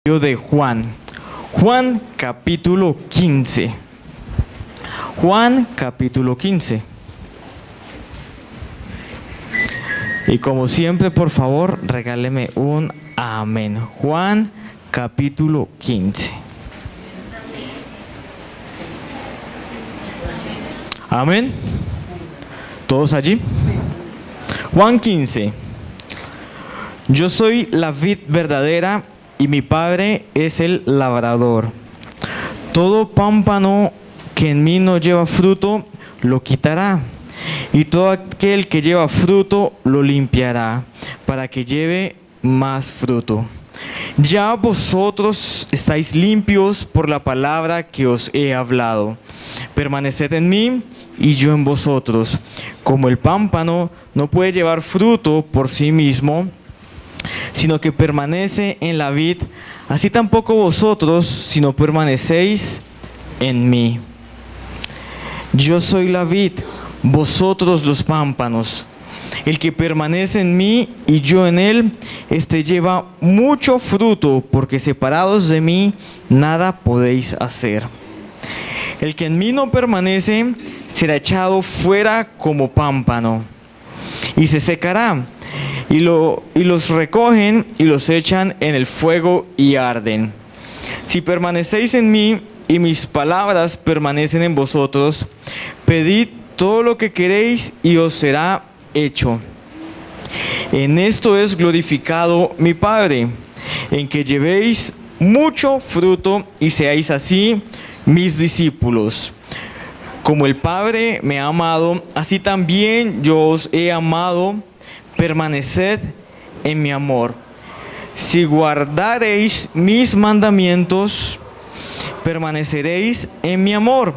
De Juan. Juan capítulo 15. Juan capítulo 15. Y como siempre, por favor, regáleme un amén. Juan capítulo 15. Amén. ¿Todos allí? Juan 15. Yo soy la vid verdadera y mi Padre es el labrador. Todo pámpano que en mí no lleva fruto, lo quitará. Y todo aquel que lleva fruto, lo limpiará, para que lleve más fruto. Ya vosotros estáis limpios por la palabra que os he hablado. Permaneced en mí y yo en vosotros. Como el pámpano no puede llevar fruto por sí mismo, sino que permanece en la vid, así tampoco vosotros, si no permanecéis en mí. Yo soy la vid, vosotros los pámpanos. El que permanece en mí y yo en él, este lleva mucho fruto, porque separados de mí nada podéis hacer. El que en mí no permanece será echado fuera como pámpano y se secará. Y los recogen y los echan en el fuego y arden. Si permanecéis en mí y mis palabras permanecen en vosotros, pedid todo lo que queréis y os será hecho. En esto es glorificado mi Padre, en que llevéis mucho fruto y seáis así mis discípulos. Como el Padre me ha amado, así también yo os he amado. Permaneced en mi amor. Si guardareis mis mandamientos, permaneceréis en mi amor,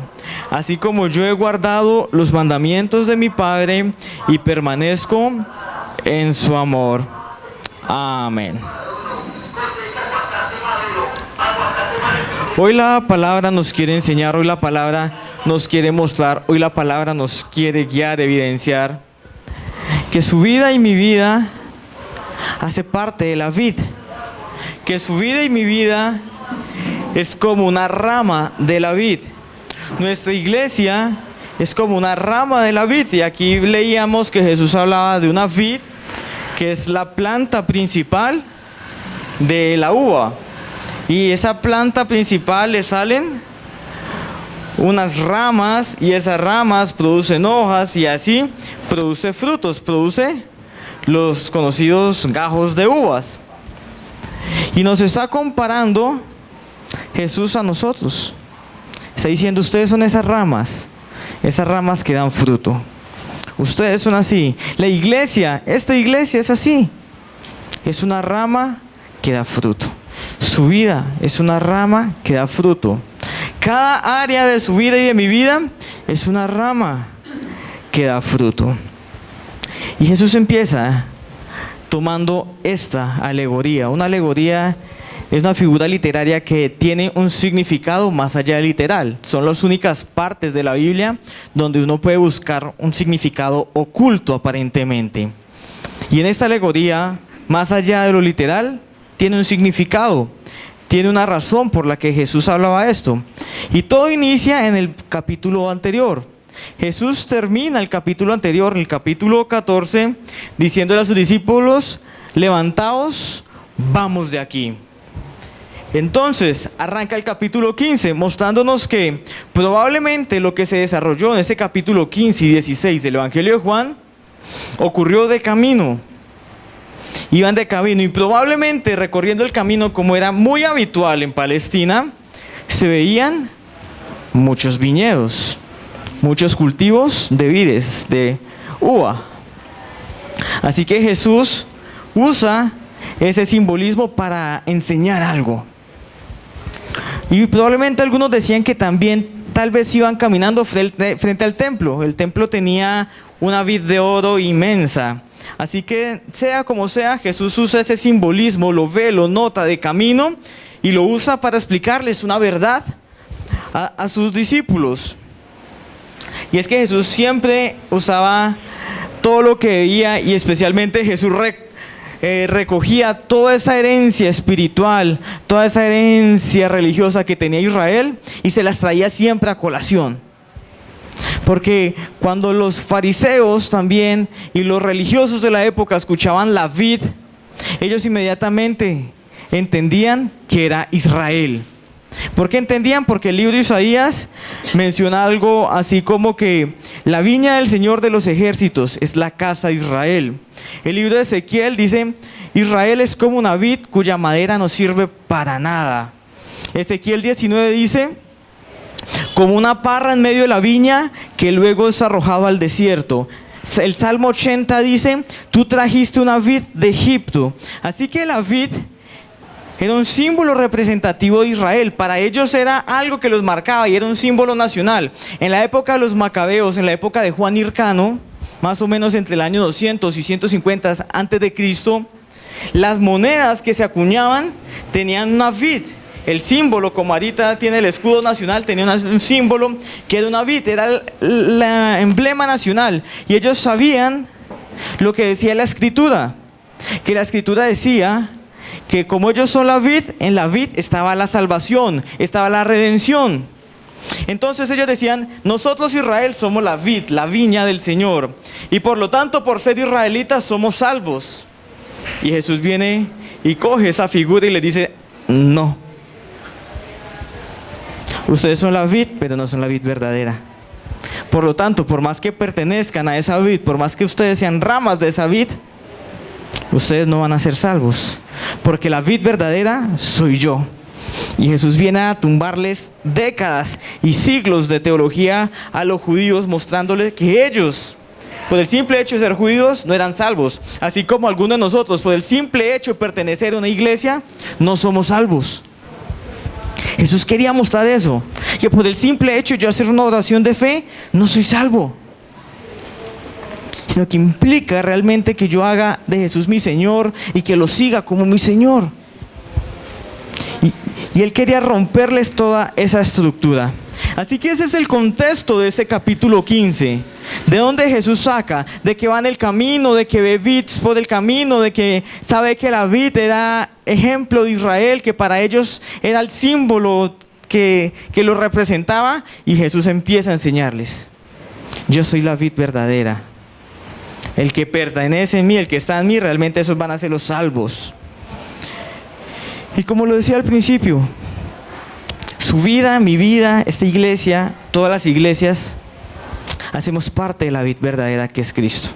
así como yo he guardado los mandamientos de mi Padre y permanezco en su amor. Amén. Hoy la palabra nos quiere enseñar, hoy la palabra nos quiere mostrar, hoy la palabra nos quiere guiar, evidenciar que su vida y mi vida hace parte de la vid, que su vida y mi vida es como una rama de la vid. Nuestra iglesia es como una rama de la vid, y aquí leíamos que Jesús hablaba de una vid que es la planta principal de la uva, y esa planta principal le salen unas ramas, y esas ramas producen hojas, y así produce frutos, produce los conocidos gajos de uvas. Y nos está comparando Jesús a nosotros. Está diciendo: ustedes son esas ramas que dan fruto. Ustedes son así. La iglesia, esta iglesia es así. Es una rama que da fruto. Su vida es una rama que da fruto. Cada área de su vida y de mi vida es una rama que da fruto. Y Jesús empieza tomando esta alegoría. Una alegoría es una figura literaria que tiene un significado más allá de literal. Son las únicas partes de la Biblia donde uno puede buscar un significado oculto aparentemente. Y en esta alegoría, más allá de lo literal, tiene un significado. Tiene una razón por la que Jesús hablaba esto. Y todo inicia en el capítulo anterior. Jesús termina el capítulo anterior, en el capítulo 14, diciéndole a sus discípulos: levantaos, vamos de aquí. Entonces arranca el capítulo 15, mostrándonos que probablemente lo que se desarrolló en ese capítulo 15 y 16 del Evangelio de Juan ocurrió de camino. Iban de camino, y probablemente recorriendo el camino, como era muy habitual en Palestina, se veían muchos viñedos, muchos cultivos de vides, de uva. Así que Jesús usa ese simbolismo para enseñar algo. Y probablemente algunos decían que también tal vez iban caminando frente al templo. El templo tenía una vid de oro inmensa. Así que sea como sea, Jesús usa ese simbolismo, lo ve, lo nota de camino y lo usa para explicarles una verdad a sus discípulos. Y es que Jesús siempre usaba todo lo que veía, y especialmente Jesús recogía toda esa herencia espiritual, toda esa herencia religiosa que tenía Israel y se las traía siempre a colación. Porque cuando los fariseos también y los religiosos de la época escuchaban la vid, ellos inmediatamente entendían que era Israel. ¿Por qué entendían? Porque el libro de Isaías menciona algo así como que la viña del Señor de los ejércitos es la casa de Israel. El libro de Ezequiel dice: Israel es como una vid cuya madera no sirve para nada. Ezequiel 19 dice: como una parra en medio de la viña que luego es arrojado al desierto. El Salmo 80 dice: tú trajiste una vid de Egipto. Así que la vid era un símbolo representativo de Israel. Para ellos era algo que los marcaba y era un símbolo nacional. En la época de los macabeos, en la época de Juan Hircano, más o menos entre el año 200 y 150 antes de Cristo, las monedas que se acuñaban tenían una vid. El símbolo, como ahorita tiene el escudo nacional, tenía un símbolo que era una vid, era el emblema nacional. Y ellos sabían lo que decía la Escritura, que la Escritura decía que como ellos son la vid, en la vid estaba la salvación, estaba la redención. Entonces ellos decían: nosotros Israel somos la vid, la viña del Señor, y por lo tanto por ser israelitas somos salvos. Y Jesús viene y coge esa figura y le dice: no, ustedes son la vid, pero no son la vid verdadera. Por lo tanto, por más que pertenezcan a esa vid, por más que ustedes sean ramas de esa vid, ustedes no van a ser salvos, porque la vid verdadera soy yo. Y Jesús viene a tumbarles décadas y siglos de teología a los judíos, mostrándoles que ellos, por el simple hecho de ser judíos, no eran salvos. Así como algunos de nosotros, por el simple hecho de pertenecer a una iglesia, no somos salvos. Jesús quería mostrar eso, que por el simple hecho de yo hacer una oración de fe, no soy salvo, sino que implica realmente que yo haga de Jesús mi Señor y que lo siga como mi Señor. Y Él quería romperles toda esa estructura. Así que ese es el contexto de ese capítulo 15. De donde Jesús saca, de que va en el camino, de que ve vids por el camino, de que sabe que la vid era ejemplo de Israel, que para ellos era el símbolo que lo representaba. Y Jesús empieza a enseñarles: yo soy la vid verdadera. El que pertenece en mí, el que está en mí, realmente esos van a ser los salvos. Y como lo decía al principio, su vida, mi vida, esta iglesia, todas las iglesias, hacemos parte de la vid verdadera que es Cristo.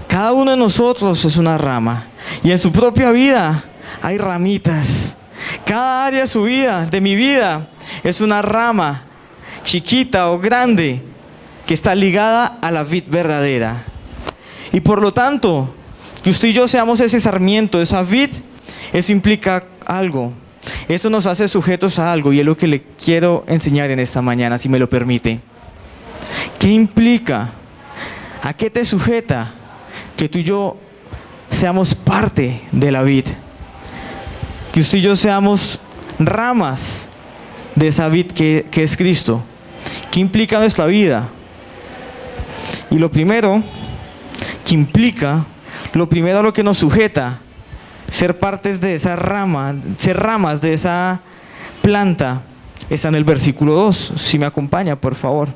Cada uno de nosotros es una rama, y en su propia vida hay ramitas. Cada área de su vida, de mi vida, es una rama, chiquita o grande, que está ligada a la vid verdadera. Y por lo tanto, que usted y yo seamos ese sarmiento, esa vid, eso implica algo. Eso nos hace sujetos a algo, y es lo que le quiero enseñar en esta mañana, si me lo permite. ¿Qué implica? ¿A qué te sujeta que tú y yo seamos parte de la vid? Que usted y yo seamos ramas de esa vid que es Cristo. ¿Qué implica nuestra vida? Y lo primero que implica, lo primero a lo que nos sujeta, ser partes de esa rama, ser ramas de esa planta, está en el versículo 2. Si me acompaña, por favor.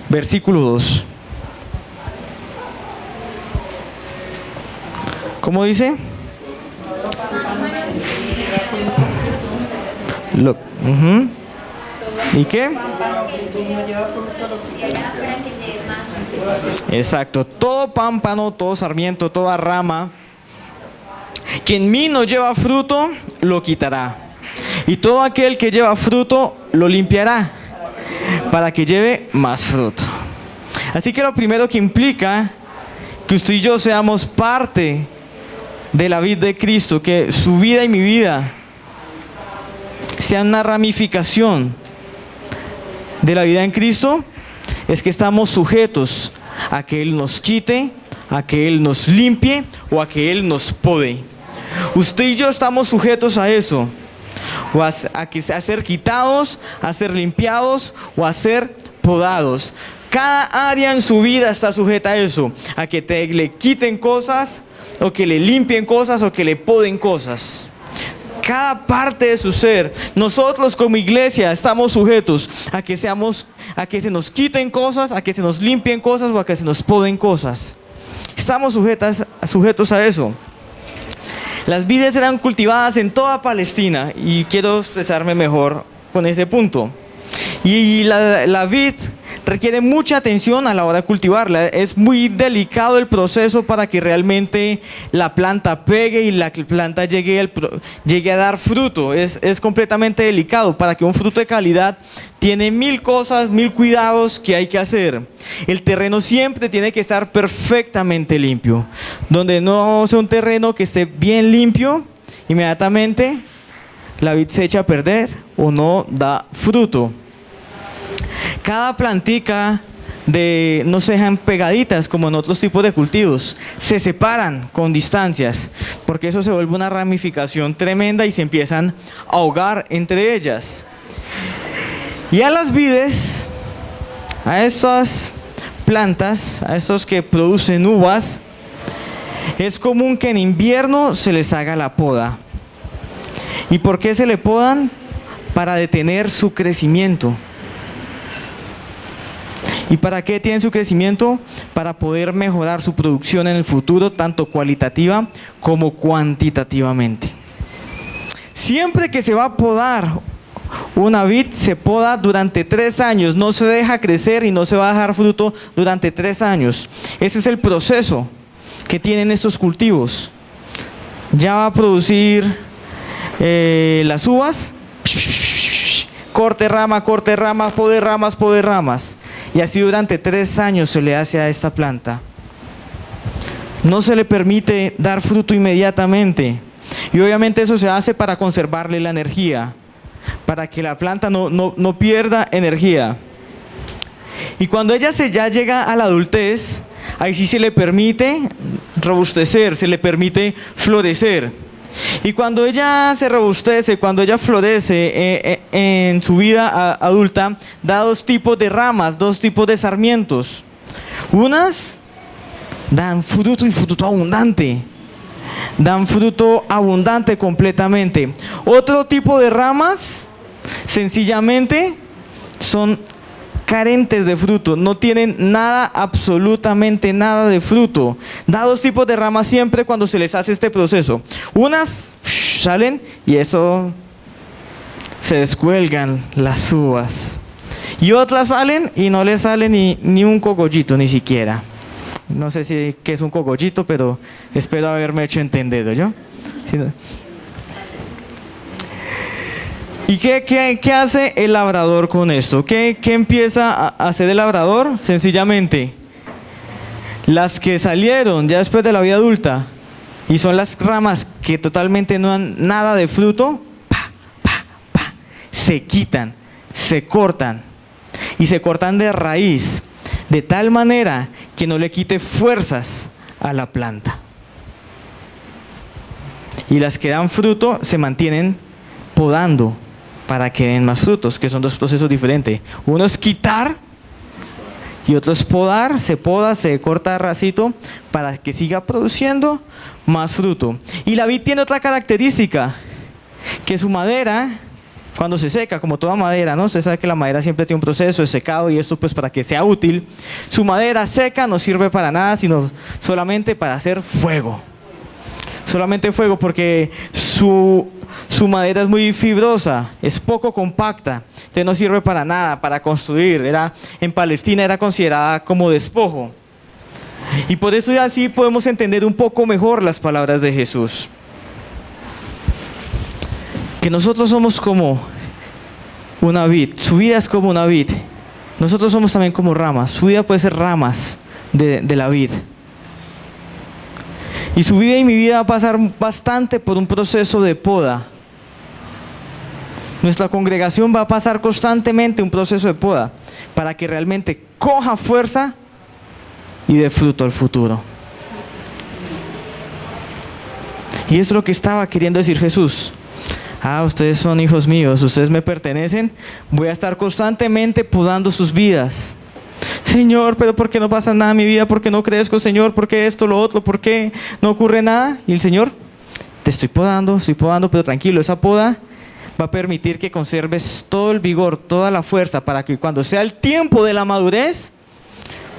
Versículo 2. ¿Cómo dice? ¿Y qué? Exacto. Todo pámpano, todo sarmiento, toda rama que en mí no lleva fruto, lo quitará. Y todo aquel que lleva fruto, lo limpiará, para que lleve más fruto. Así que lo primero que implica que usted y yo seamos parte de la vid de Cristo, que su vida y mi vida sean una ramificación de la vida en Cristo, es que estamos sujetos a que Él nos quite, a que Él nos limpie o a que Él nos pode. Usted y yo estamos sujetos a eso, o a ser quitados, a ser limpiados o a ser podados. Cada área en su vida está sujeta a eso, a que le quiten cosas, o que le limpien cosas, o que le poden cosas. Cada parte de su ser. Nosotros como iglesia estamos sujetos a que se nos quiten cosas, a que se nos limpien cosas, o a que se nos poden cosas. Estamos sujetos a eso. Las vides eran cultivadas en toda Palestina, y quiero expresarme mejor con ese punto. Y la vid requiere mucha atención a la hora de cultivarla. Es muy delicado el proceso para que realmente la planta pegue y la planta llegue a dar fruto. Es completamente delicado. Para que un fruto de calidad tiene 1000 cosas, 1000 cuidados que hay que hacer. El terreno siempre tiene que estar perfectamente limpio. Donde no sea un terreno que esté bien limpio, inmediatamente la vid se echa a perder o no da fruto. Cada plantica no se dejan pegaditas como en otros tipos de cultivos. Se separan con distancias, porque eso se vuelve una ramificación tremenda y se empiezan a ahogar entre ellas. Y a las vides, a estas plantas, a estos que producen uvas, es común que en invierno se les haga la poda. ¿Y por qué se le podan? Para detener su crecimiento. ¿Y para qué tienen su crecimiento? Para poder mejorar su producción en el futuro, tanto cualitativa como cuantitativamente. Siempre que se va a podar una vid, se poda durante 3 años. No se deja crecer y no se va a dejar fruto durante 3 años. Ese es el proceso que tienen estos cultivos. Ya va a producir las uvas. Corte rama, poder ramas. Y así durante 3 años se le hace a esta planta. No se le permite dar fruto inmediatamente. Y obviamente eso se hace para conservarle la energía, para que la planta no pierda energía. Y cuando ella ya llega a la adultez, ahí sí se le permite robustecer, se le permite florecer. Y cuando ella se robustece, cuando ella florece en su vida adulta, da 2 tipos de ramas, 2 tipos de sarmientos. Unas dan fruto y fruto abundante. Dan fruto abundante completamente. Otro tipo de ramas, sencillamente, son carentes de fruto, no tienen nada, absolutamente nada de fruto. Da 2 tipos de ramas siempre cuando se les hace este proceso. Unas salen y eso se descuelgan las uvas. Y otras salen y no les sale ni un cogollito, ni siquiera. No sé qué es un cogollito, pero espero haberme hecho entender, ¿yo? ¿Y qué hace el labrador con esto? ¿Qué empieza a hacer el labrador? Sencillamente, las que salieron ya después de la vida adulta y son las ramas que totalmente no dan nada de fruto, se quitan, se cortan y se cortan de raíz, de tal manera que no le quite fuerzas a la planta. Y las que dan fruto se mantienen podando para que den más frutos, que son 2 procesos diferentes. Uno es quitar y otro es podar. Se poda, se corta racito para que siga produciendo más fruto. Y la vid tiene otra característica, que su madera, cuando se seca, como toda madera, ¿no? Usted sabe que la madera siempre tiene un proceso de secado y esto pues para que sea útil. Su madera seca no sirve para nada, sino solamente para hacer fuego. Solamente fuego, porque su madera es muy fibrosa, es poco compacta, entonces no sirve para nada, para construir. En Palestina era considerada como despojo. Y por eso ya así podemos entender un poco mejor las palabras de Jesús. Que nosotros somos como una vid, su vida es como una vid. Nosotros somos también como ramas, su vida puede ser ramas de la vid. Y su vida y mi vida va a pasar bastante por un proceso de poda. Nuestra congregación va a pasar constantemente un proceso de poda para que realmente coja fuerza y dé fruto al futuro. Y es lo que estaba queriendo decir Jesús. Ustedes son hijos míos, ustedes me pertenecen, voy a estar constantemente podando sus vidas. Señor, pero ¿por qué no pasa nada en mi vida? ¿Por qué no crezco, Señor? ¿Por qué esto, lo otro? ¿Por qué no ocurre nada? Y el Señor, te estoy podando, pero tranquilo, esa poda va a permitir que conserves todo el vigor, toda la fuerza, para que cuando sea el tiempo de la madurez,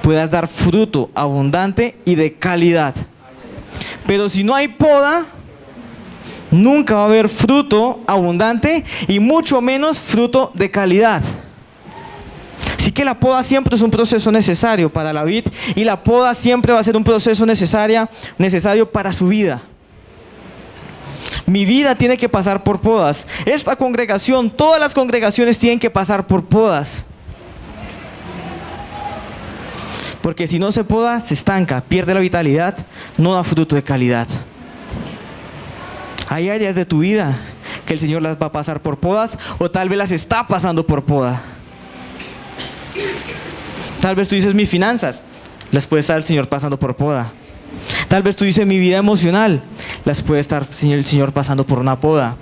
puedas dar fruto abundante y de calidad. Pero si no hay poda, nunca va a haber fruto abundante y mucho menos fruto de calidad. Así que la poda siempre es un proceso necesario para la vid y la poda siempre va a ser un proceso necesario para su vida. Mi vida tiene que pasar por podas. Esta congregación, todas las congregaciones tienen que pasar por podas. Porque si no se poda, se estanca, pierde la vitalidad, no da fruto de calidad. Hay áreas de tu vida que el Señor las va a pasar por podas o tal vez las está pasando por poda. Tal vez tú dices mis finanzas, las puede estar el Señor pasando por poda. Tal vez tú dices mi vida emocional, las puede estar el Señor pasando por una poda.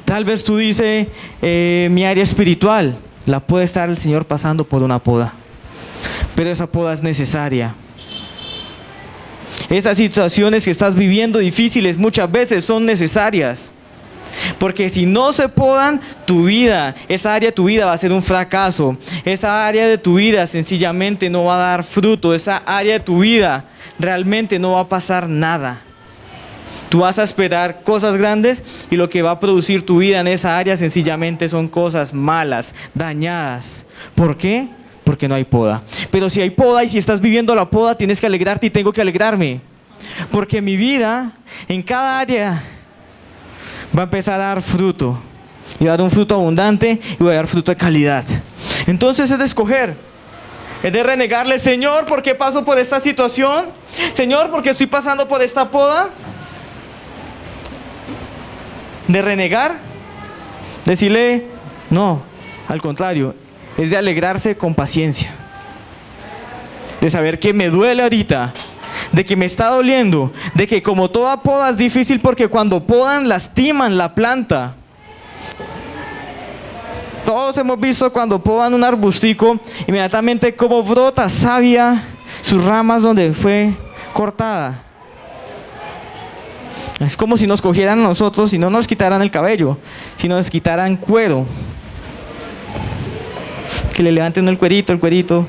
Tal vez tú dices mi área espiritual, la puede estar el Señor pasando por una poda. Pero esa poda es necesaria. Esas situaciones que estás viviendo difíciles muchas veces son necesarias. Porque si no se podan, tu vida, esa área de tu vida va a ser un fracaso. Esa área de tu vida sencillamente no va a dar fruto. Esa área de tu vida realmente no va a pasar nada. Tú vas a esperar cosas grandes y lo que va a producir tu vida en esa área sencillamente son cosas malas, dañadas. ¿Por qué? Porque no hay poda. Pero si hay poda y si estás viviendo la poda, tienes que alegrarte y tengo que alegrarme. Porque mi vida en cada área va a empezar a dar fruto. Y va a dar un fruto abundante y va a dar fruto de calidad. Entonces es de escoger. Es de renegarle, Señor, ¿por qué paso por esta situación? Señor, ¿por qué estoy pasando por esta poda? De renegar. Decirle, no, al contrario. Es de alegrarse con paciencia. De saber que me duele ahorita. De que me está doliendo. De que como toda poda es difícil porque cuando podan lastiman la planta. Todos hemos visto cuando podan un arbustico, inmediatamente como brota savia sus ramas donde fue cortada. Es como si nos cogieran a nosotros y no nos quitaran el cabello, si nos quitaran cuero. Que le levanten el cuerito.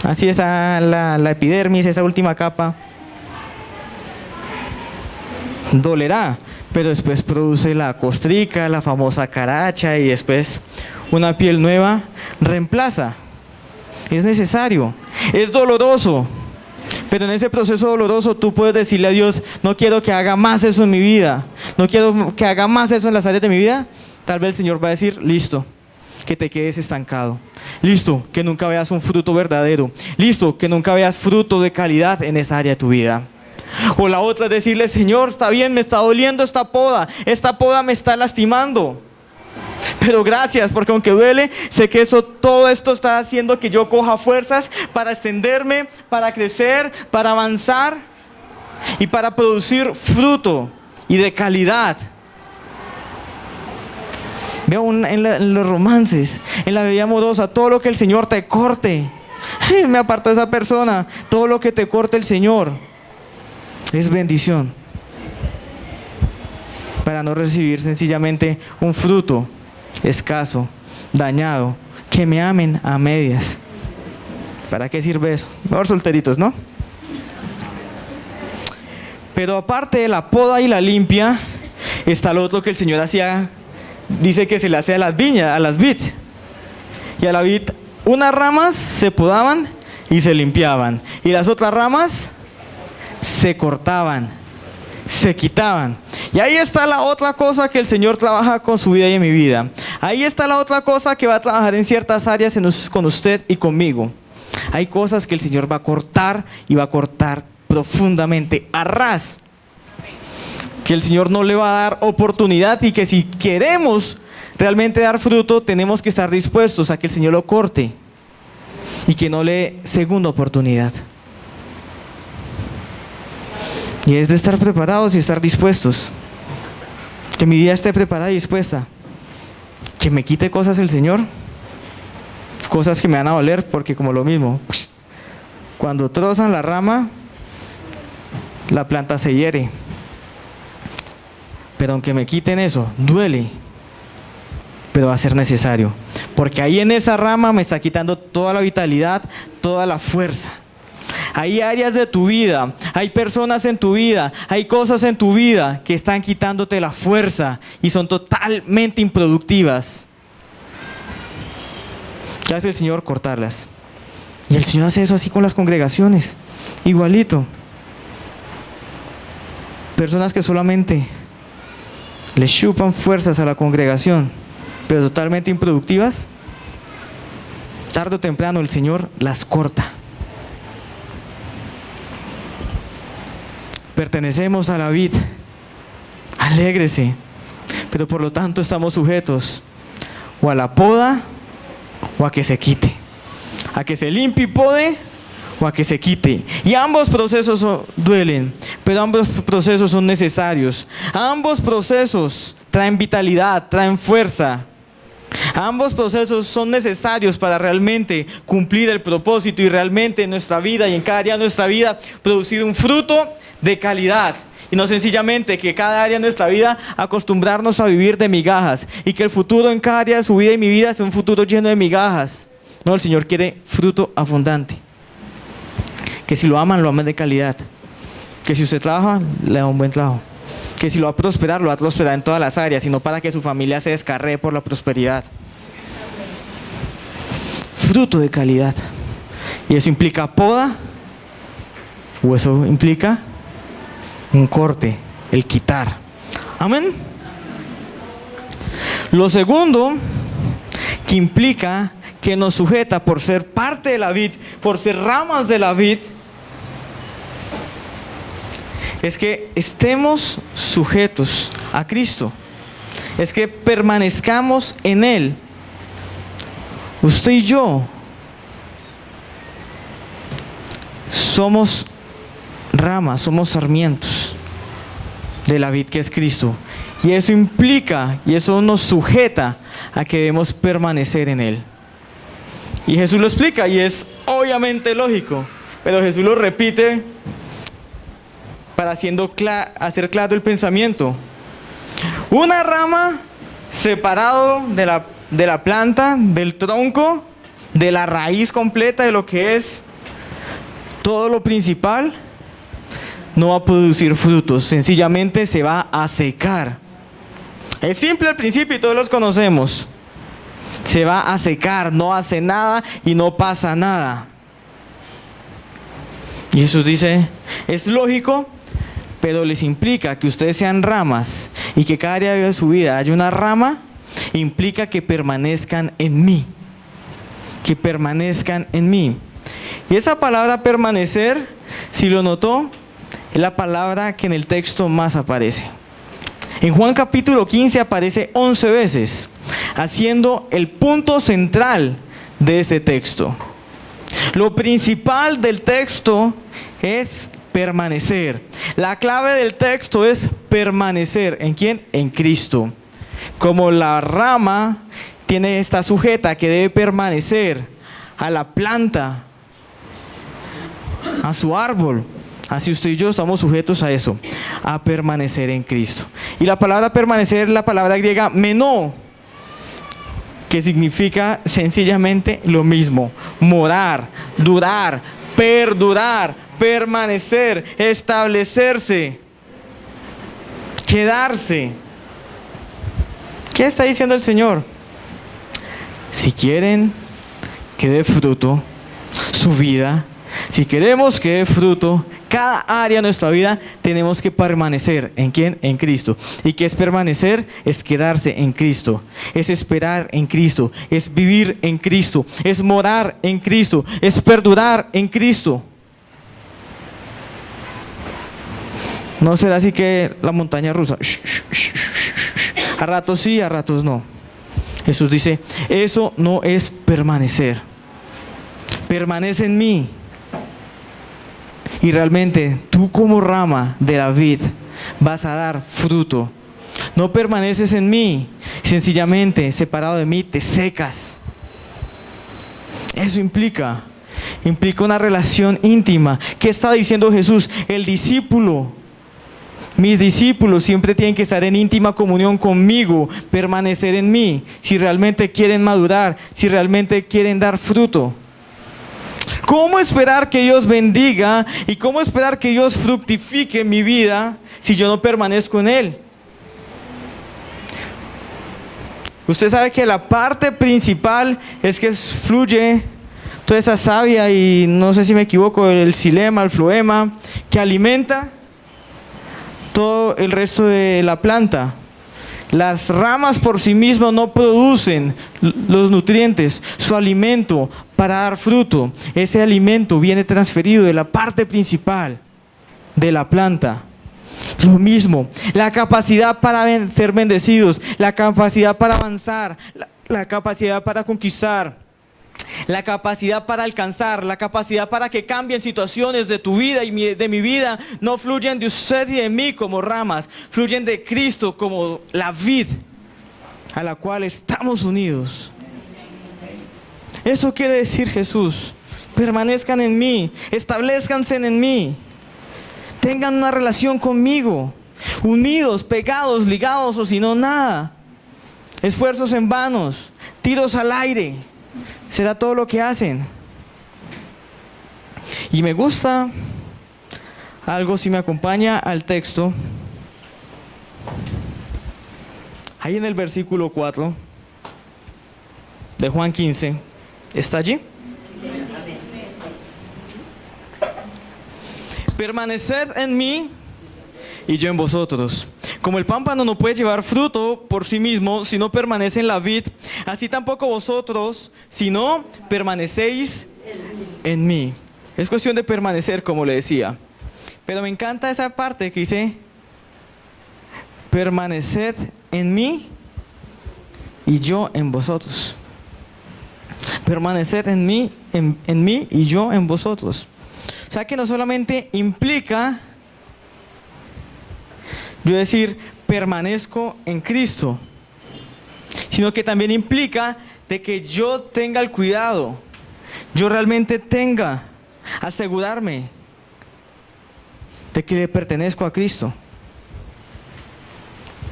Así es la epidermis, esa última capa. Dolerá, pero después produce la costrica, la famosa caracha y después una piel nueva reemplaza. Es necesario, es doloroso. Pero en ese proceso doloroso tú puedes decirle a Dios, no quiero que haga más eso en mi vida. No quiero que haga más eso en las áreas de mi vida. Tal vez el Señor va a decir, listo. Que te quedes estancado. Listo, que nunca veas un fruto verdadero. Listo, que nunca veas fruto de calidad en esa área de tu vida. O la otra es decirle, Señor, está bien, me está doliendo esta poda me está lastimando. Pero gracias, porque aunque duele, sé que todo esto está haciendo que yo coja fuerzas para extenderme, para crecer, para avanzar y para producir fruto y de calidad. Veo en los romances, en la vida amorosa, todo lo que el Señor te corte. Me apartó esa persona. Todo lo que te corte el Señor es bendición. Para no recibir sencillamente un fruto escaso, dañado, que me amen a medias. ¿Para qué sirve eso? Mejor solteritos, ¿no? Pero aparte de la poda y la limpia, está lo otro que el Señor hacía. Dice que se le hace a las viñas, a las vid. Y a la vid, unas ramas se podaban y se limpiaban. Y las otras ramas se cortaban, se quitaban. Y ahí está la otra cosa que el Señor trabaja con su vida y en mi vida. Ahí está la otra cosa que va a trabajar en ciertas áreas con usted y conmigo. Hay cosas que el Señor va a cortar y va a cortar profundamente, a ras. Que el Señor no le va a dar oportunidad y que si queremos realmente dar fruto, tenemos que estar dispuestos a que el Señor lo corte y que no le dé segunda oportunidad. Y es de estar preparados y estar dispuestos. Que mi vida esté preparada y dispuesta. Que me quite cosas el Señor. Cosas que me van a doler porque como lo mismo, Cuando trozan la rama, la planta se hiere. Pero aunque me quiten eso, duele. Pero va a ser necesario. Porque ahí en esa rama me está quitando toda la vitalidad, toda la fuerza. Hay áreas de tu vida, hay personas en tu vida, hay cosas en tu vida que están quitándote la fuerza y son totalmente improductivas. ¿Qué hace el Señor? Cortarlas. Y el Señor hace eso así con las congregaciones, igualito. Personas que solamente le chupan fuerzas a la congregación, pero totalmente improductivas, tarde o temprano el Señor las corta. Pertenecemos a la vid, alégrese, pero por lo tanto estamos sujetos o a la poda o a que se quite, a que se limpie y pode o a que se quite. Y ambos procesos duelen, pero ambos procesos son necesarios. Ambos procesos traen vitalidad, traen fuerza. Ambos procesos son necesarios para realmente cumplir el propósito y realmente en nuestra vida y en cada día de nuestra vida producir un fruto de calidad. Y no sencillamente que cada área de nuestra vida acostumbrarnos a vivir de migajas y que el futuro en cada área de su vida y mi vida sea un futuro lleno de migajas. No, el Señor quiere fruto abundante. Que si lo aman de calidad. Que si usted trabaja, le da un buen trabajo. Que si lo va a prosperar en todas las áreas, sino para que su familia se descarree por la prosperidad. Fruto de calidad. Y eso implica poda, o eso implica un corte, el quitar. Amén. Lo segundo que implica que nos sujeta por ser parte de la vid, por ser ramas de la vid, es que estemos sujetos a Cristo, es que permanezcamos en Él. Usted y yo somos ramas, somos sarmientos de la vid que es Cristo. Y eso implica, y eso nos sujeta a que debemos permanecer en Él. Y Jesús lo explica, y es obviamente lógico, pero Jesús lo repite para hacer claro el pensamiento. Una rama separado de la planta, del tronco, de la raíz completa, de lo que es todo lo principal, no va a producir frutos, sencillamente se va a secar. Es simple al principio y todos los conocemos. Se va a secar, no hace nada y no pasa nada. Y Jesús dice, es lógico, pero les implica que ustedes sean ramas y que cada día de su vida haya una rama, implica que permanezcan en mí. Que permanezcan en mí. Y esa palabra permanecer, si lo notó, es la palabra que en el texto más aparece. En Juan capítulo 15 aparece 11 veces, haciendo el punto central de ese texto. Lo principal del texto es permanecer. La clave del texto es permanecer. ¿En quién? En Cristo. Como la rama está sujeta que debe permanecer a la planta, a su árbol, así usted y yo estamos sujetos a eso, a permanecer en Cristo. Y la palabra permanecer es la palabra griega menó, que significa sencillamente lo mismo: morar, durar, perdurar, permanecer, establecerse, quedarse. ¿Qué está diciendo el Señor? Si quieren que dé fruto su vida, si queremos que dé fruto cada área de nuestra vida, tenemos que permanecer. ¿En quién? En Cristo. ¿Y qué es permanecer? Es quedarse en Cristo, es esperar en Cristo, es vivir en Cristo, es morar en Cristo, es perdurar en Cristo. No será así que la montaña rusa, a ratos sí, a ratos no. Jesús dice, eso no es permanecer. Permanece en mí. Y realmente tú como rama de la vid vas a dar fruto. No permaneces en mí, sencillamente separado de mí te secas. Eso implica. implica una relación íntima. ¿Qué está diciendo Jesús? El discípulo, mis discípulos siempre tienen que estar en íntima comunión conmigo, permanecer en mí, si realmente quieren madurar, si realmente quieren dar fruto. ¿Cómo esperar que Dios bendiga y cómo esperar que Dios fructifique mi vida si yo no permanezco en Él? Usted sabe que la parte principal es que fluye toda esa savia y no sé si me equivoco, el xilema, el floema, que alimenta todo el resto de la planta. Las ramas por sí mismas no producen los nutrientes, su alimento para dar fruto. Ese alimento viene transferido de la parte principal de la planta. Lo mismo, la capacidad para ser bendecidos, la capacidad para avanzar, la capacidad para conquistar, la capacidad para alcanzar, la capacidad para que cambien situaciones de tu vida y de mi vida, no fluyen de usted y de mí como ramas, fluyen de Cristo como la vid a la cual estamos unidos. Eso quiere decir Jesús: permanezcan en mí, establezcanse en mí, tengan una relación conmigo, unidos, pegados, ligados, o si no, nada. Esfuerzos en vanos, tiros al aire, será todo lo que hacen. Y me gusta algo, si me acompaña al texto, ahí en el versículo 4 de Juan 15, ¿está allí? Permaneced en mí y yo en vosotros. Como el pámpano no puede llevar fruto por sí mismo si no permanece en la vid, así tampoco vosotros si no permanecéis en mí. Es cuestión de permanecer, como le decía. Pero me encanta esa parte que dice: permaneced en mí y yo en vosotros. Permaneced en mí y yo en vosotros. O sea que no solamente implica yo decir permanezco en Cristo, sino que también implica de que yo tenga el cuidado, yo realmente asegurarme de que le pertenezco a Cristo.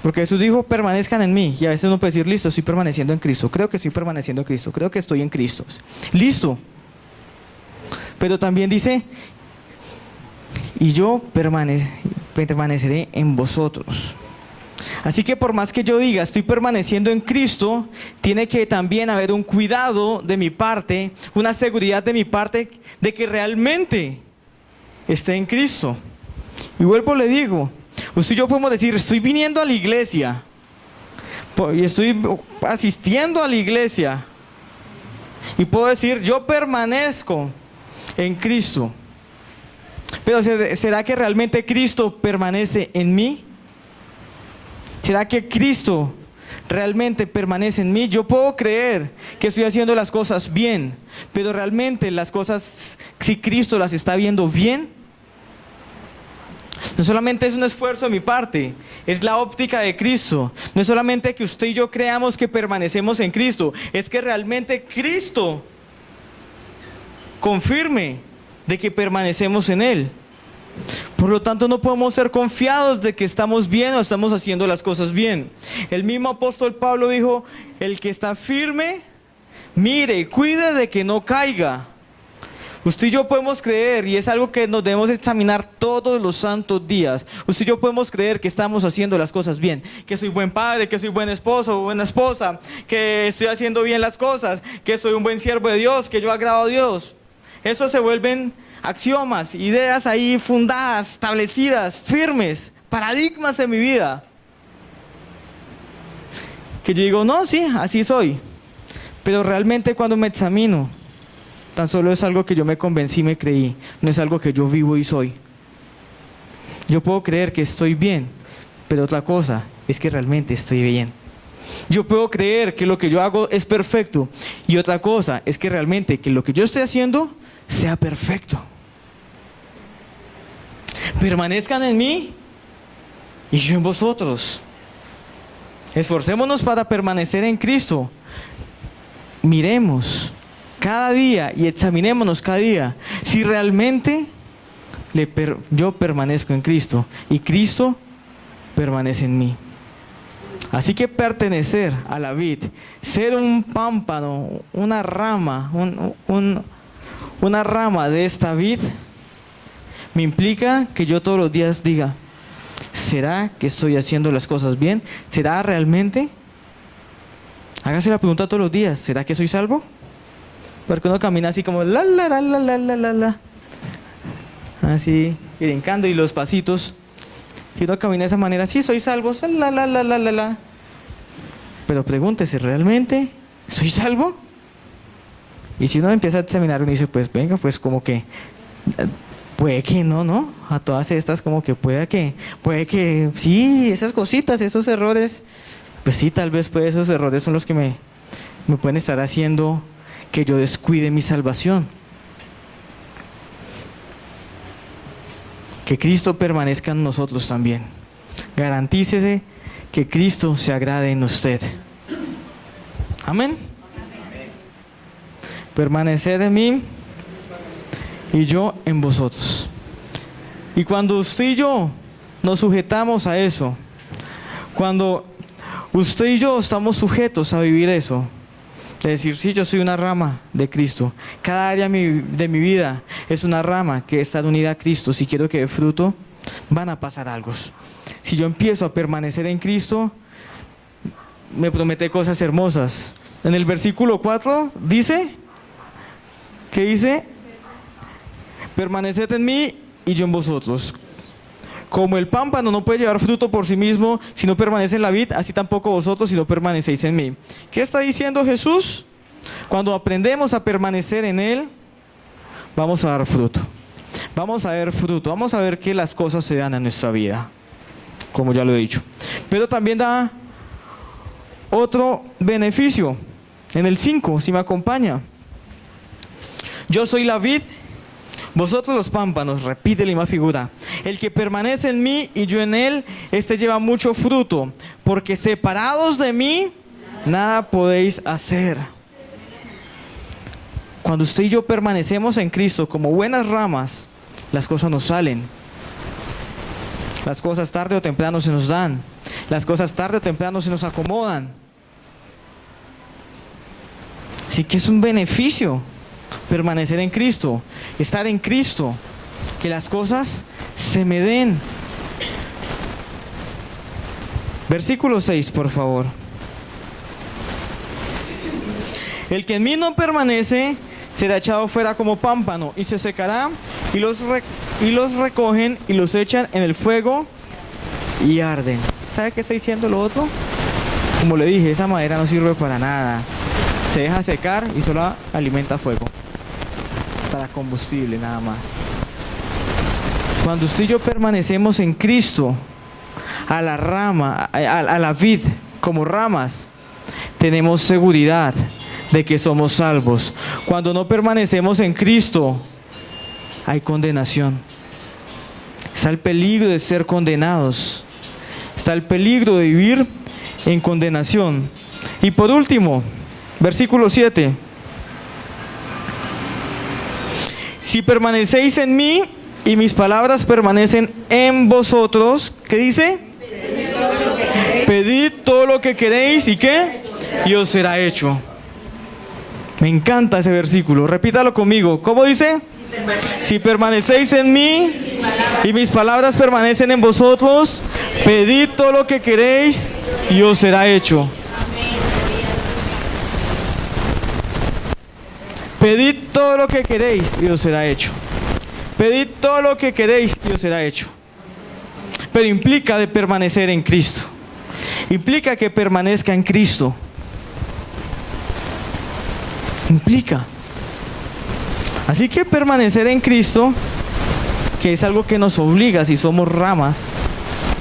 Porque Jesús dijo: permanezcan en mí, y a veces uno puede decir: listo, estoy permaneciendo en Cristo, creo que estoy permaneciendo en Cristo, creo que estoy en Cristo, listo. Pero también dice: y yo permaneceré en vosotros. Así que por más que yo diga estoy permaneciendo en Cristo, tiene que también haber un cuidado de mi parte, una seguridad de mi parte de que realmente esté en Cristo. Y vuelvo, le digo, usted y yo podemos decir: estoy viniendo a la iglesia y estoy asistiendo a la iglesia, y puedo decir: yo permanezco en Cristo. Pero ¿será que realmente Cristo permanece en mí? ¿Será que Cristo realmente permanece en mí? Yo puedo creer que estoy haciendo las cosas bien, pero realmente las cosas, si Cristo las está viendo bien, no solamente es un esfuerzo de mi parte, es la óptica de Cristo. No es solamente que usted y yo creamos que permanecemos en Cristo, es que realmente Cristo confirme de que permanecemos en Él. Por lo tanto, no podemos ser confiados de que estamos bien o estamos haciendo las cosas bien. El mismo apóstol Pablo dijo: el que está firme, mire y cuide de que no caiga. Usted y yo podemos creer, y es algo que nos debemos examinar todos los santos días. Usted y yo podemos creer que estamos haciendo las cosas bien, que soy buen padre, que soy buen esposo o buena esposa, que estoy haciendo bien las cosas, que soy un buen siervo de Dios, que yo agrado a Dios. Eso se vuelven axiomas, ideas ahí fundadas, establecidas, firmes, paradigmas en mi vida. Que yo digo: no, sí, así soy. Pero realmente cuando me examino, tan solo es algo que yo me convencí, me creí. No es algo que yo vivo y soy. Yo puedo creer que estoy bien, pero otra cosa es que realmente estoy bien. Yo puedo creer que lo que yo hago es perfecto, y otra cosa es que realmente que lo que yo estoy haciendo sea perfecto. Permanezcan en mí y yo en vosotros. Esforcémonos para permanecer en Cristo. Miremos cada día y examinémonos cada día si realmente yo permanezco en Cristo y Cristo permanece en mí. Así que pertenecer a la vid, ser un pámpano, una rama, una rama de esta vid, me implica que yo todos los días diga, ¿será que estoy haciendo las cosas bien? ¿Será realmente? Hágase la pregunta todos los días, ¿será que soy salvo? Porque uno camina así como así, brincando y los pasitos. Y uno camina de esa manera, sí, soy salvo, Pero pregúntese, ¿realmente soy salvo? Y si uno empieza a examinar, uno dice, pues venga, pues como que, puede que no, a todas estas como que puede que, sí, esas cositas, esos errores, pues sí, tal vez pues esos errores son los que me pueden estar haciendo que yo descuide mi salvación. Que Cristo permanezca en nosotros también. Garantícese que Cristo se agrade en usted. Amén. Permanecer en mí y yo en vosotros. Y cuando usted y yo nos sujetamos a eso, cuando usted y yo estamos sujetos a vivir eso, es decir, sí, yo soy una rama de Cristo. Cada área de mi vida es una rama que está unida a Cristo. Si quiero que dé fruto, van a pasar algo. Si yo empiezo a permanecer en Cristo, me promete cosas hermosas. En el versículo 4 dice, ¿qué dice? Permaneced en mí y yo en vosotros. Como el pámpano no puede llevar fruto por sí mismo si no permanece en la vid, así tampoco vosotros si no permanecéis en mí. ¿Qué está diciendo Jesús? Cuando aprendemos a permanecer en Él, vamos a dar fruto. Vamos a ver fruto, vamos a ver que las cosas se dan en nuestra vida, como ya lo he dicho. Pero también da otro beneficio. En el 5, si me acompaña. Yo soy la vid, vosotros los pámpanos, repite la misma figura. El que permanece en mí y yo en él, este lleva mucho fruto, porque separados de mí, nada podéis hacer. Cuando usted y yo permanecemos en Cristo como buenas ramas, las cosas nos salen. Las cosas tarde o temprano se nos dan. Las cosas tarde o temprano se nos acomodan. Así que es un beneficio permanecer en Cristo, estar en Cristo, que las cosas se me den. Versículo 6, por favor. El que en mí no permanece será echado fuera como pámpano y se secará, y los recogen y los echan en el fuego y arden. ¿Sabe qué está diciendo lo otro? Como le dije, esa madera no sirve para nada. Se deja secar y solo alimenta fuego. Para combustible nada más. Cuando usted y yo permanecemos en Cristo, a la rama, a la vid, como ramas, tenemos seguridad de que somos salvos. Cuando no permanecemos en Cristo, hay condenación. Está el peligro de ser condenados. Está el peligro de vivir en condenación. Y por último, versículo 7. Si permanecéis en mí y mis palabras permanecen en vosotros, ¿qué dice? Pedid todo lo que queréis y ¿qué? Y os será hecho. Me encanta ese versículo. Repítalo conmigo. ¿Cómo dice? Si permanecéis en mí y mis palabras permanecen en vosotros, pedid todo lo que queréis y os será hecho. Pedid todo lo que queréis y os será hecho. Pedid todo lo que queréis y os será hecho. Pero implica de permanecer en Cristo. Implica que permanezca en Cristo. Implica. Así que permanecer en Cristo, que es algo que nos obliga si somos ramas,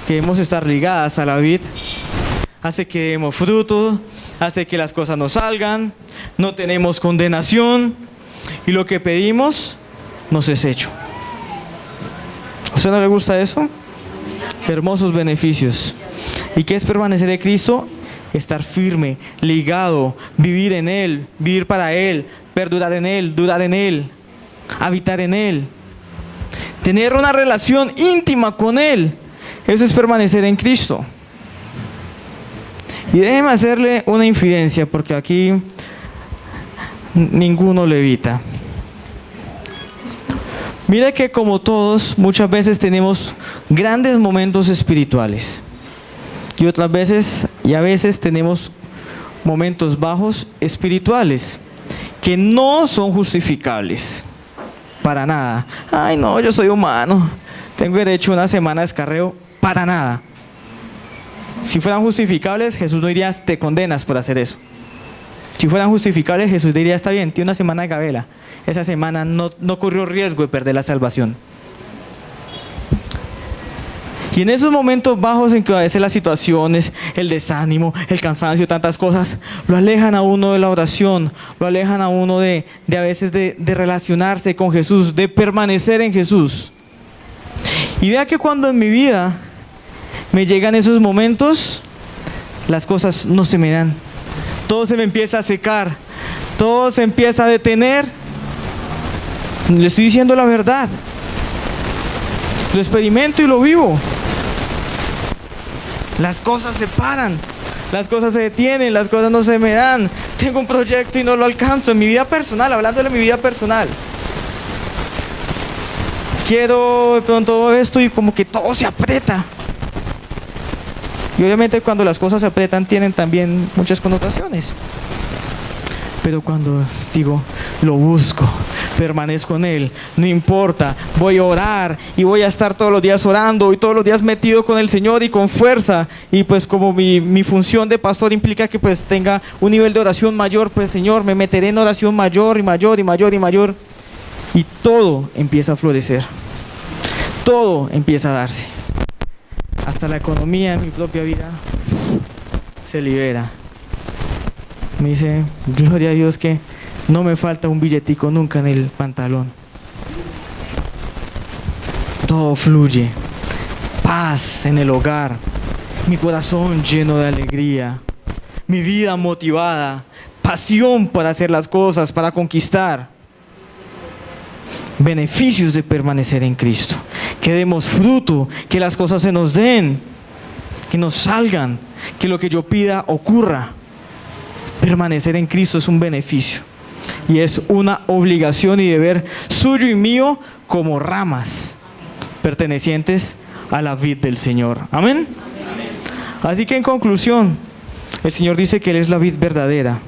que debemos estar ligadas a la vid, hace que demos fruto, hace que las cosas nos salgan, no tenemos condenación y lo que pedimos nos es hecho. ¿A usted no le gusta eso? Hermosos beneficios. ¿Y qué es permanecer en Cristo? Estar firme, ligado, vivir en Él, vivir para Él, perdurar en Él, durar en Él, habitar en Él, tener una relación íntima con Él. Eso es permanecer en Cristo. Y déjeme hacerle una infidencia, porque aquí ninguno le evita. Mire que como todos, muchas veces tenemos grandes momentos espirituales. Y otras veces, y a veces tenemos momentos bajos espirituales, que no son justificables. Para nada. Ay no, yo soy humano, tengo derecho a una semana de descarreo. Para nada. Si fueran justificables, Jesús no diría, te condenas por hacer eso. Si fueran justificables, Jesús diría, está bien, tiene una semana de gabela. Esa semana no corrió riesgo de perder la salvación. Y en esos momentos bajos en que a veces las situaciones, el desánimo, el cansancio, tantas cosas, lo alejan a uno de la oración, lo alejan a uno de a veces de relacionarse con Jesús, de permanecer en Jesús. Y vea que cuando en mi vida me llegan esos momentos, las cosas no se me dan. Todo se me empieza a secar, todo se empieza a detener. Le estoy diciendo la verdad. Lo experimento y lo vivo. Las cosas se paran, las cosas se detienen, las cosas no se me dan. Tengo un proyecto y no lo alcanzo. En mi vida personal, hablando de mi vida personal, quiero de pronto esto y como que todo se aprieta. Y obviamente cuando las cosas se aprietan tienen también muchas connotaciones. Pero cuando digo, lo busco, permanezco en Él, no importa, voy a orar y voy a estar todos los días orando y todos los días metido con el Señor y con fuerza. Y pues como mi función de pastor implica que pues tenga un nivel de oración mayor, pues Señor, me meteré en oración mayor y mayor y mayor y mayor. Y todo empieza a florecer, todo empieza a darse. Hasta la economía en mi propia vida se libera. Me dice, gloria a Dios que no me falta un billetico nunca en el pantalón. Todo fluye. Paz en el hogar. Mi corazón lleno de alegría. Mi vida motivada. Pasión para hacer las cosas, para conquistar. Beneficios de permanecer en Cristo. Que demos fruto, que las cosas se nos den, que nos salgan, que lo que yo pida ocurra. Permanecer en Cristo es un beneficio y es una obligación y deber suyo y mío como ramas pertenecientes a la vid del Señor. Amén. Así que en conclusión, el Señor dice que Él es la vid verdadera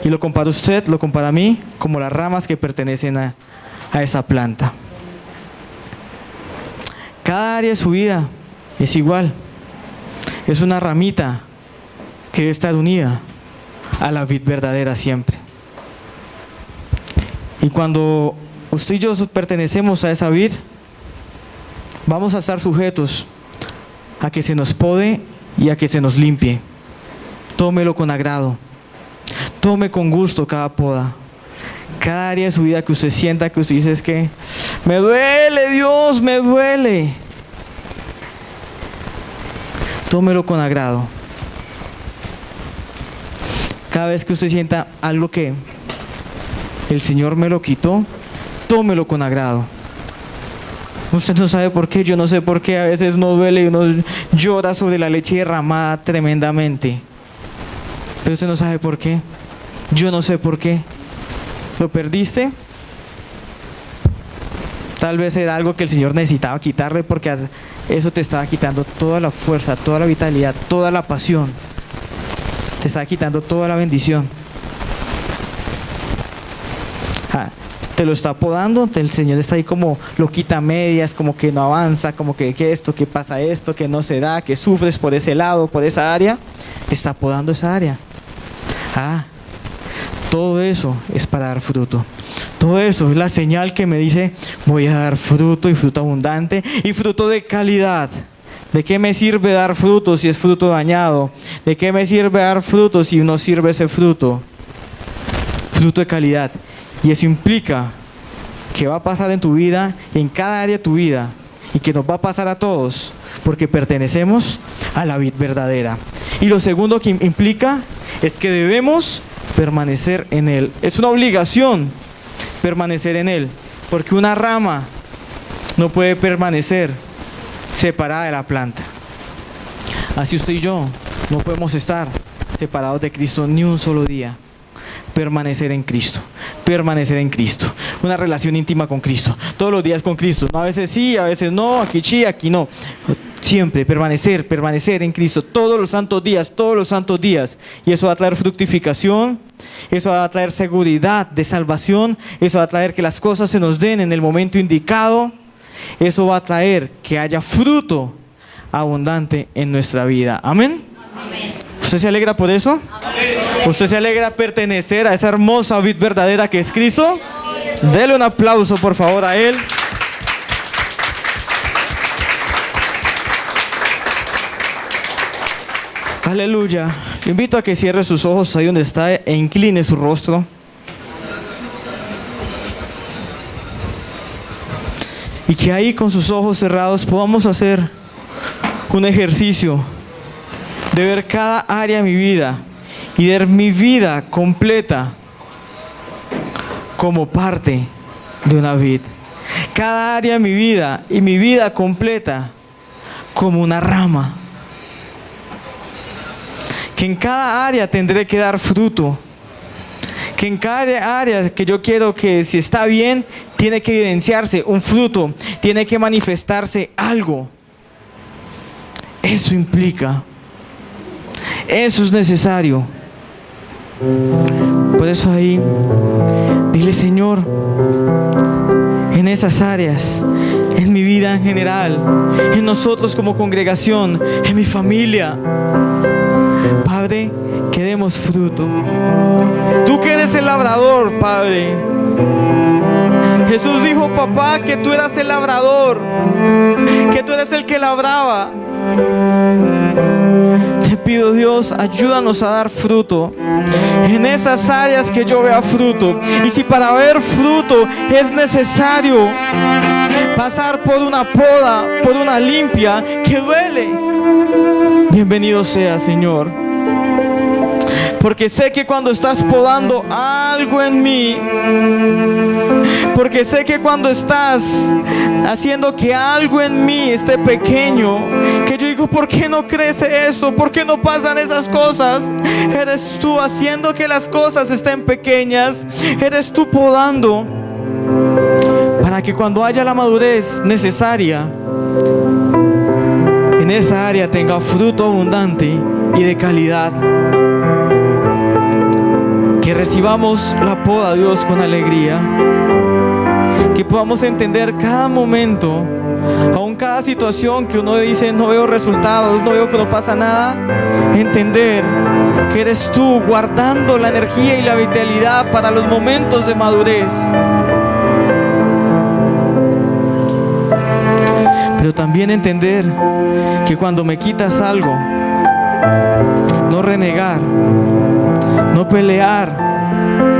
y lo compara usted, lo compara a mí como las ramas que pertenecen a esa planta. Cada área de su vida es igual, es una ramita que debe estar unida a la vid verdadera siempre. Y cuando usted y yo pertenecemos a esa vid, vamos a estar sujetos a que se nos pode y a que se nos limpie. Tómelo con agrado, tome con gusto cada poda, cada área de su vida que usted sienta que usted dice es que me duele, Dios, me duele. Tómelo con agrado. Cada vez que usted sienta algo que el Señor me lo quitó, tómelo con agrado. Usted no sabe por qué, yo no sé por qué, a veces no duele y uno llora sobre la leche derramada tremendamente. Pero usted no sabe por qué, yo no sé por qué. ¿Lo perdiste? Tal vez era algo que el Señor necesitaba quitarle porque eso te estaba quitando toda la fuerza, toda la vitalidad, toda la pasión. Te está quitando toda la bendición. Te lo está podando, el Señor está ahí como lo quita a medias, como que no avanza, como que esto, que pasa esto, que no se da, que sufres por ese lado, por esa área. Te está podando esa área. Todo eso es para dar fruto. Todo eso es la señal que me dice, voy a dar fruto y fruto abundante y fruto de calidad. ¿De qué me sirve dar fruto si es fruto dañado? ¿De qué me sirve dar fruto si no sirve ese fruto? Fruto de calidad. Y eso implica que va a pasar en tu vida, en cada área de tu vida, y que nos va a pasar a todos, porque pertenecemos a la vid verdadera. Y lo segundo que implica es que debemos permanecer en Él. Es una obligación permanecer en Él, porque una rama no puede permanecer separada de la planta. Así usted y yo no podemos estar separados de Cristo ni un solo día. Permanecer en Cristo, permanecer en Cristo, una relación íntima con Cristo, todos los días con Cristo, no a veces sí, a veces no, aquí sí, aquí no, siempre permanecer en Cristo, todos los santos días, y eso va a traer fructificación, eso va a traer seguridad de salvación, eso va a traer que las cosas se nos den en el momento indicado, eso va a traer que haya fruto abundante en nuestra vida. Amén. Amén. ¿Usted se alegra por eso? Amén. ¿Usted se alegra pertenecer a esa hermosa vid verdadera que es Cristo? Dele un aplauso por favor a Él. Aleluya. Le invito a que cierre sus ojos ahí donde está e incline su rostro. Y que ahí con sus ojos cerrados podamos hacer un ejercicio de ver cada área de mi vida y ver mi vida completa como parte de una vid. Cada área de mi vida y mi vida completa como una rama. Que en cada área tendré que dar fruto. Que en cada área que yo quiero que si está bien, tiene que evidenciarse un fruto, tiene que manifestarse algo. Eso implica, eso es necesario. Por eso ahí, dile Señor, en esas áreas, en mi vida en general, en nosotros como congregación, en mi familia, Padre, que demos fruto. Tú que eres el labrador, Padre. Jesús dijo, papá, que tú eras el labrador, que tú eres el que labraba. Te pido, Dios, ayúdanos a dar fruto en esas áreas que yo vea fruto. Y si para ver fruto es necesario pasar por una poda, por una limpia que duele, bienvenido sea, Señor. Porque sé que cuando estás podando algo en mí, porque sé que cuando estás haciendo que algo en mí esté pequeño, que yo digo, ¿por qué no crece eso? ¿Por qué no pasan esas cosas? Eres tú haciendo que las cosas estén pequeñas, eres tú podando para que cuando haya la madurez necesaria, en esa área tenga fruto abundante y de calidad. Que recibamos la poda, Dios, con alegría. Que podamos entender cada momento, aún cada situación que uno dice no veo resultados, no veo que no pasa nada, entender que eres tú guardando la energía y la vitalidad para los momentos de madurez. Pero también entender que cuando me quitas algo, no renegar, no pelear,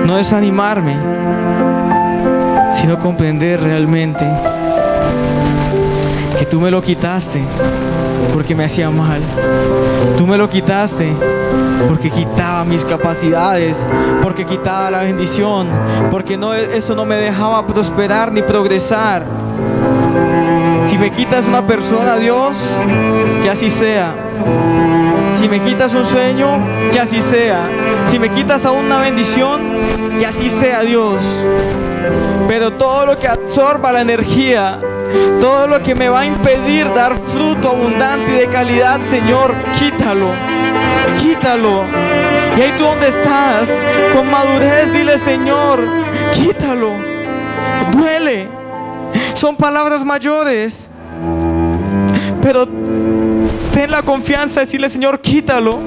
no desanimarme, sino comprender realmente que tú me lo quitaste porque me hacía mal. Tú me lo quitaste porque quitaba mis capacidades, porque quitaba la bendición, porque eso no me dejaba prosperar ni progresar. Si me quitas una persona, Dios, que así sea. Si me quitas un sueño, que así sea. Si me quitas aún una bendición, que así sea, Dios. Pero todo lo que absorba la energía, todo lo que me va a impedir dar fruto abundante y de calidad, Señor, quítalo, quítalo. Y ahí tú donde estás, con madurez, dile, Señor, quítalo. Duele, son palabras mayores, pero ten la confianza de decirle, Señor, quítalo.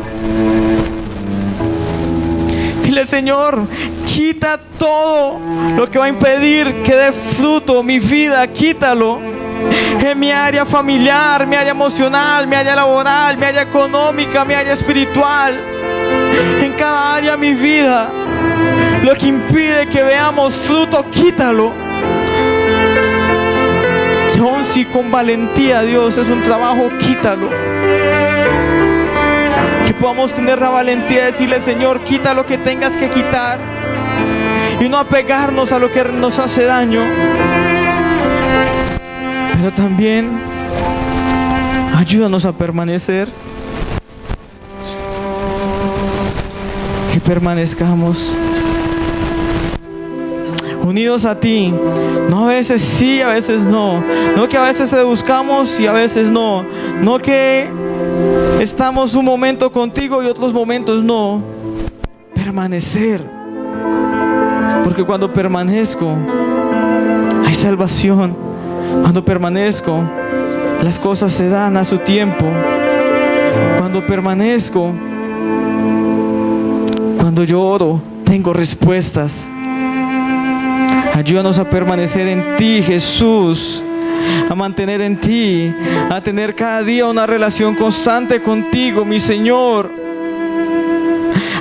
Dile, Señor, quita todo lo que va a impedir que dé fruto mi vida, quítalo. En mi área familiar, mi área emocional, mi área laboral, mi área económica, mi área espiritual. En cada área de mi vida, lo que impide que veamos fruto, quítalo. Y aún si con valentía, Dios, es un trabajo, quítalo. Que Que podamos tener la valentía de decirle, Señor, quita lo que tengas que quitar. Y no apegarnos a lo que nos hace daño. Pero también ayúdanos a permanecer. Que permanezcamos unidos a ti. No, a veces sí, a veces no. No que a veces te buscamos y a veces no. No que estamos un momento contigo y otros momentos no. Permanecer. Porque cuando permanezco hay salvación. Cuando permanezco las cosas se dan a su tiempo. Cuando permanezco, cuando yo oro, tengo respuestas. Ayúdanos a permanecer en ti, Jesús, a mantener en ti, a tener cada día una relación constante contigo, mi Señor.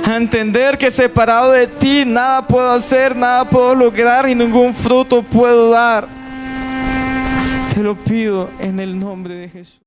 A entender que separado de ti nada puedo hacer, nada puedo lograr y ningún fruto puedo dar. Te lo pido en el nombre de Jesús.